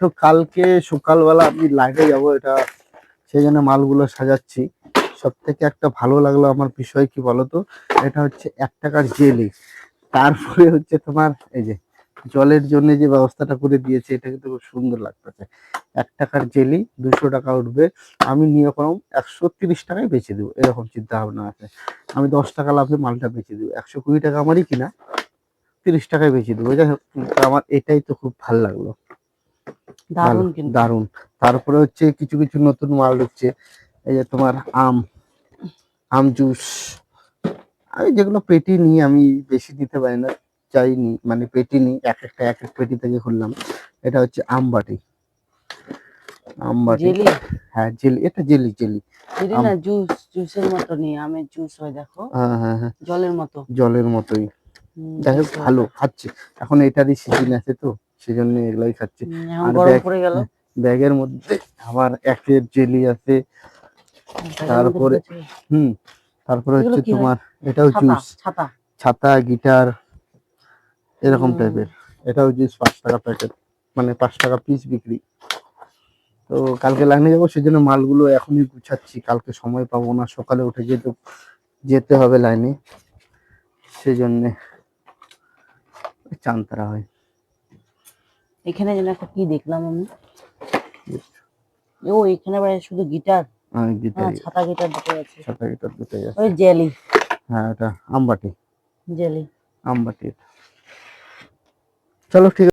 তো কালকে সকালবেলা আমি লাইভে যাব, এটা সেই জন্য মালগুলো সাজাচ্ছি। সব থেকে একটা ভালো লাগলো আমার বিষয় কি বলতো, এটা হচ্ছে 1 টাকার জেলি। তারপরে হচ্ছে তোমার এই যে জলের জন্য যে ব্যবস্থাটা করে দিয়েছে, এটা কিন্তু খুব সুন্দর লাগতেছে। 1 টাকার জেলি 200 টাকা উঠবে, আমি নিয়ে কোনো 130 টাকায় বেচে দেবো, এরকম চিন্তা ভাবনা আছে। আমি 10 টাকা লাভে মালটা বেচে দেবো, 120 টাকা আমারই কিনা, 30 টাকায় বেচে দেবো। যাই হোক, কিন্তু আমার এটাই তো খুব ভালো লাগলো, ভালো দারুন কিন্তু। দারুন। তারপরে হচ্ছে কিছু কিছু নতুন মাল ঢুকছে, এই যে তোমার আম জুস। আমি যেগুলো পেটি নিই, আমি বেশি দিতে পারি না, চাইনি মানে পেটি নিই, এক একটা এক এক পেটি থেকে খুললাম। এটা হচ্ছে আমবাটি, আমবাটি। জেলি হ্যাঁ জেলি, এটা জেলি জেলি। জেলি আম না, জুসের মতো নিয়ে আমের জুস হয় দেখো, হ্যাঁ হ্যাঁ হ্যাঁ, জলের মতো। জলের মতোই। যাই হোক জুস হয়। ভালো খাচ্ছি, এখন এটারই সিজন আছে তো, সেই জন্য এগুলাই খাচ্ছি। এখন আর গরম পড়ে গেল। ব্যাগের মধ্যে আবার একের জেলি আছে। ব্যাগের মধ্যে তারপরে ঢুকেছে। হুম, তারপরে এগুলো হচ্ছে কি হয়? তোমার এটাও ছাতা জুস, ছাতা। ছাতা, গিটার, এরকম হুম, টাইপের। এটাও জুস 5 টাকা প্যাকেট, মানে 5 টাকা পিস বিক্রি। তো কালকে লাইনে যাবো, সেই জন্য মালগুলো এখনই গুছাচ্ছি, কালকে সময় পাবো না, সকালে উঠে যেতে হবে লাইনে, সেই জন্যে চান তারা হয়। এখানে যেন একটা কি দেখলাম আমি, ও এখানে আবার শুধু গিটার। হ্যাঁ, গিটারি, ছাতা গিটার দুটো আছে। ছাতা গিটার দুটোই ওই আছে। জেলি হ্যাঁ এটা আমবাটি, জেলি। আমবাটি। চলো ঠিক আছে।